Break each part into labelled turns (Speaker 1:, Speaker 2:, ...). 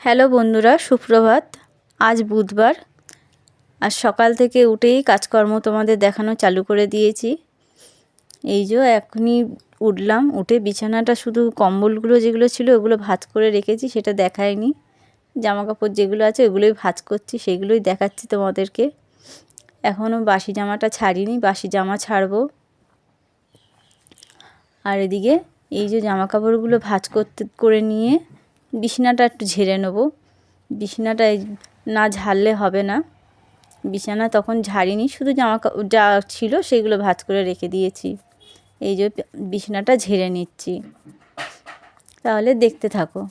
Speaker 1: Hello বন্ধুরা, সুপ্রভাত। আজ বুধবার। আজ সকাল থেকে উঠেই কাজকর্ম তোমাদের দেখানো চালু করে দিয়েছি। এই যে এখনই উঠলাম, উঠে বিছানাটা শুধু কম্বলগুলো যেগুলো ছিল ওগুলো ভাঁজ করে রেখেছি, সেটা দেখাইনি। জামাকাপড় যেগুলো আছে ওগুলোই ভাঁজ করছি, সেগুলোই দেখাচ্ছি তোমাদেরকে। এখনও বাসি জামাটা ছাড়িনি, বাসি জামা ছাড়বো। আর এদিকে এই যে জামাকাপড়গুলো ভাঁজ করে নিয়ে বিছানাটা একটু ঝেড়ে নেবো। বিছানাটা না ঝাড়লে হবে না। বিছানা তখন ঝাড়িনি, শুধু যা ছিল সেগুলো ভাঁজ করে রেখে দিয়েছি। এই যে বিছানাটা ঝেড়ে নিচ্ছি, তাহলে দেখতে থাকো।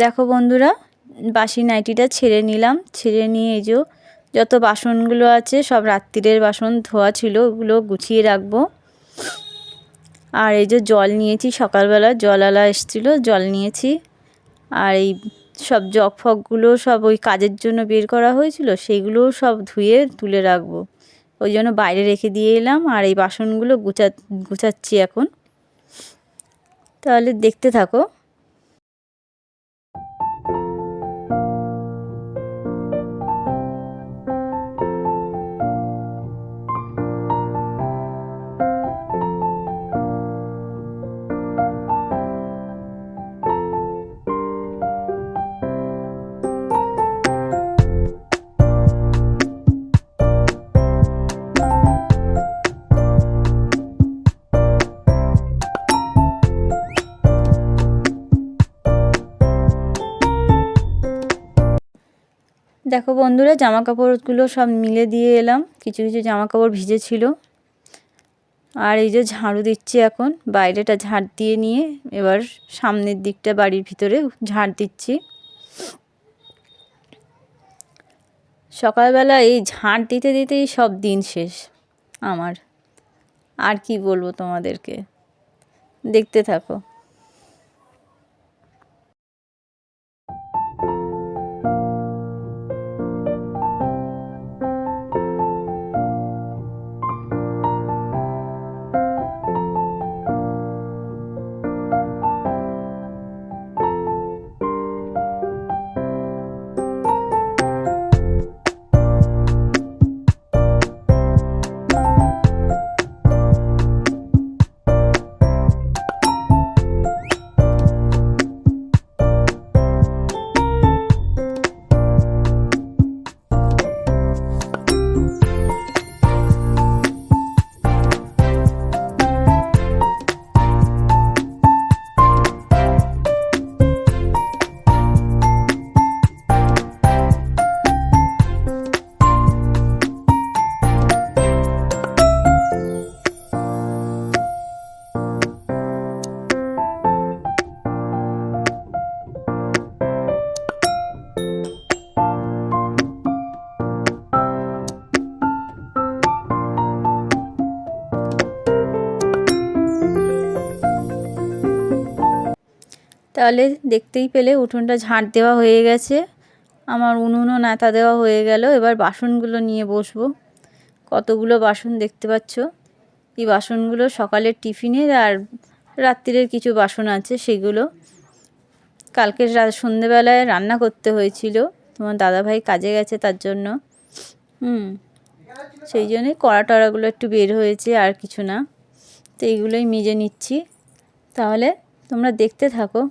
Speaker 1: দেখো বন্ধুরা, বাসি নাইটিটা ছেড়ে নিলাম। ছেড়ে নিয়ে এই যে যত বাসনগুলো আছে সব রাত্রিরের বাসন ধোয়া ছিল, ওগুলো গুছিয়ে রাখবো। আর এই যে জল নিয়েছি, সকালবেলা জলওয়ালা এসেছিলো, জল নিয়েছি। আর এই সব জগ ফগগুলো সব ওই কাজের জন্য বের করা হয়েছিল, সেইগুলোও সব ধুয়ে তুলে রাখবো। ওই জন্য বাইরে রেখে দিয়ে এলাম। আর এই বাসনগুলো গুছাচ্ছি এখন, তাহলে দেখতে থাকো। দেখো বন্ধুরা, জামা কাপড়গুলো সব মিলে দিয়ে এলাম, কিছু কিছু জামা কাপড় ভিজে ছিল। আর এই যে ঝাড়ু দিচ্ছি এখন, বাইরেটা ঝাড় দিয়ে নিয়ে এবার সামনের দিকটা বাড়ির ভিতরে ঝাড় দিচ্ছি। সকালবেলা এই ঝাড় দিতে দিতেই সব দিন শেষ আমার। আর কি বলবো তোমাদেরকে, দেখতে থাকো। তাহলে দেখতেই পেলে উঠোনটা ঝাঁট দেওয়া হয়ে গেছে, আমার উনুনও ন্যাতা দেওয়া হয়ে গেল। এবার বাসনগুলো নিয়ে বসবো। কতগুলো বাসন দেখতে পাচ্ছ। এই বাসনগুলো সকালের টিফিনের আর রাত্রিরের কিছু বাসন আছে সেগুলো। কালকে সন্ধেবেলায় রান্না করতে হয়েছিল, তোমার দাদাভাই কাজে গেছে তার জন্য। সেই জন্যই কড়া টড়াগুলো একটু বের হয়েছে, আর কিছু না। তো এইগুলোই মেজে নিচ্ছি। তাহলে তোমরা দেখতে থাকো।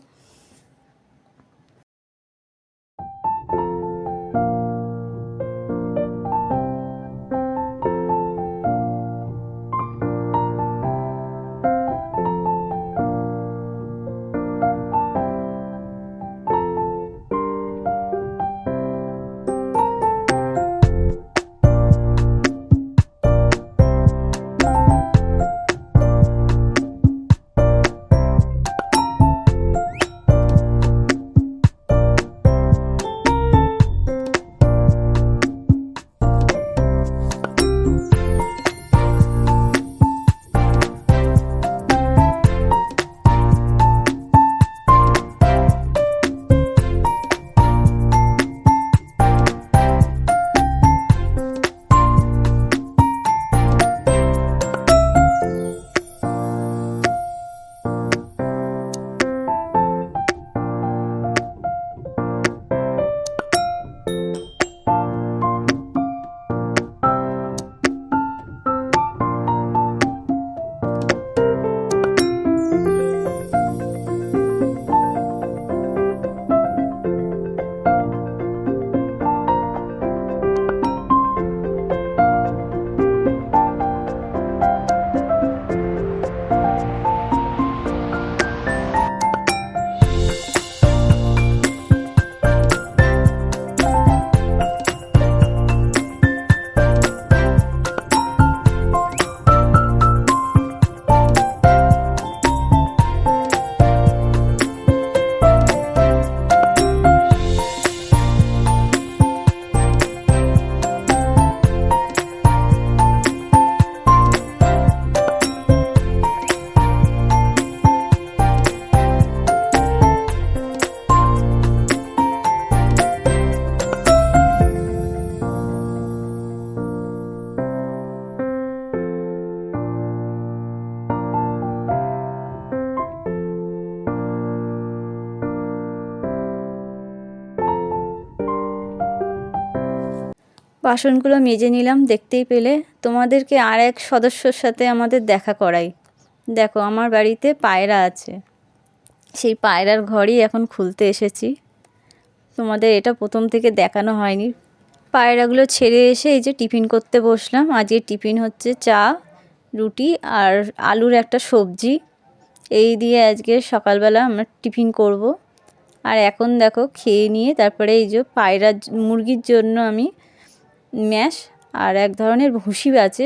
Speaker 1: বাসনগুলো মেজে নিলাম। দেখতেই পেলে। তোমাদেরকে আর এক সদস্যর সাথে আমাদের দেখা করাই। দেখো, আমার বাড়িতে পায়রা আছে, সেই পায়রার ঘরই এখন খুলতে এসেছি। তোমাদের এটা প্রথম থেকে দেখানো হয়নি। পায়রাগুলো ছেড়ে এসে এই যে টিফিন করতে বসলাম। আজকে টিফিন হচ্ছে চা, রুটি আর আলুর একটা সবজি। এই দিয়ে আজকে সকালবেলা আমরা টিফিন করব। আর এখন দেখো খেয়ে নিয়ে তারপরে এই যে মুরগির জন্য আমি ম্যাশ আর এক ধরনের ভুসি আছে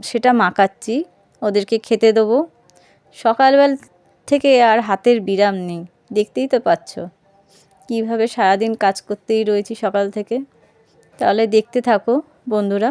Speaker 1: সেটা মাখাচ্ছি, ওদেরকে খেতে দেবো। সকালবেলা থেকে আর হাতের বিরাম নেই, দেখতেই তো পাচ্ছ কীভাবে সারাদিন কাজ করতেই রয়েছি সকাল থেকে। তাহলে দেখতে থাকো বন্ধুরা।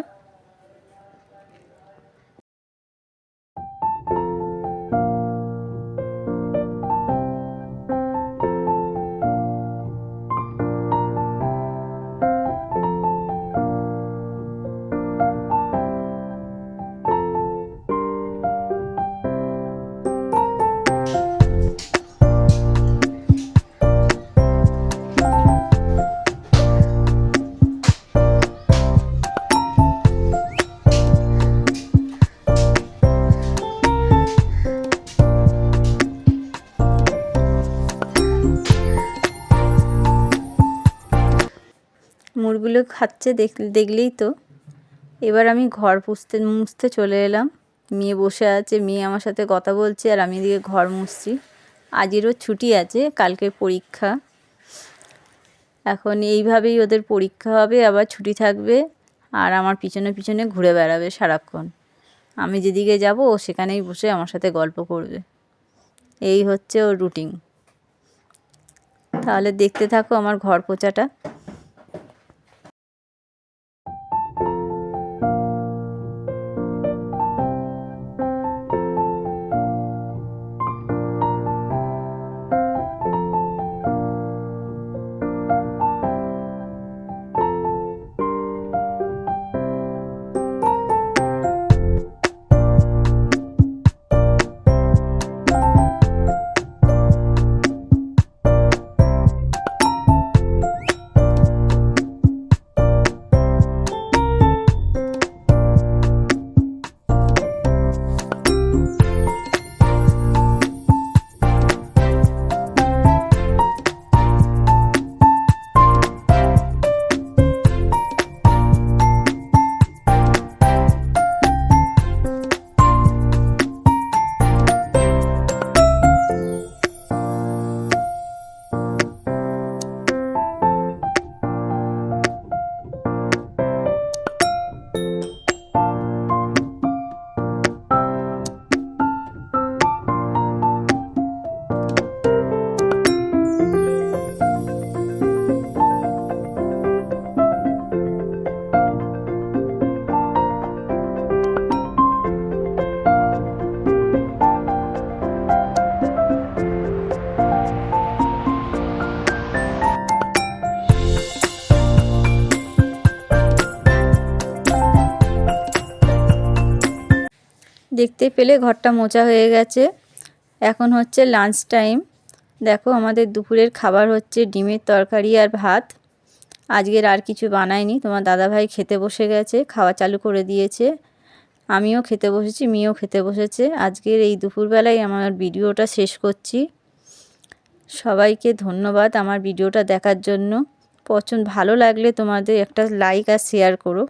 Speaker 1: মুরগুলো খাচ্ছে দেখলেই তো। এবার আমি ঘর মুছতে চলে এলাম। মেয়ে বসে আছে, মেয়ে আমার সাথে কথা বলছে আর আমি এদিকে ঘর মুছছি। আজেরও ছুটি আছে, কালকে পরীক্ষা। এখন এইভাবেই ওদের পরীক্ষা হবে, আবার ছুটি থাকবে, আর আমার পিছনে পিছনে ঘুরে বেড়াবে সারাক্ষণ। আমি যেদিকে যাব ও সেখানেই বসে আমার সাথে গল্প করবে। এই হচ্ছে ওর রুটিন। তাহলে দেখতে থাকো আমার ঘর পোছাটা। দেখতে পেলে ঘরটা মোছা হয়ে গেছে। এখন হচ্ছে লাঞ্চ টাইম। দেখো আমাদের দুপুরের খাবার হচ্ছে ডিমের তরকারি আর ভাত। আজকের আর কিছু বানাইনি। তোমার দাদাভাই খেতে বসে গেছে, খাওয়া চালু করে দিয়েছে। আমিও খেতে বসেছি, মেয়েও খেতে বসেছে। আজকের এই দুপুরবেলায় আমার ভিডিওটা শেষ করছি। সবাইকে ধন্যবাদ আমার ভিডিওটা দেখার জন্য। ভালো লাগলে তোমাদের একটা লাইক আর শেয়ার করো।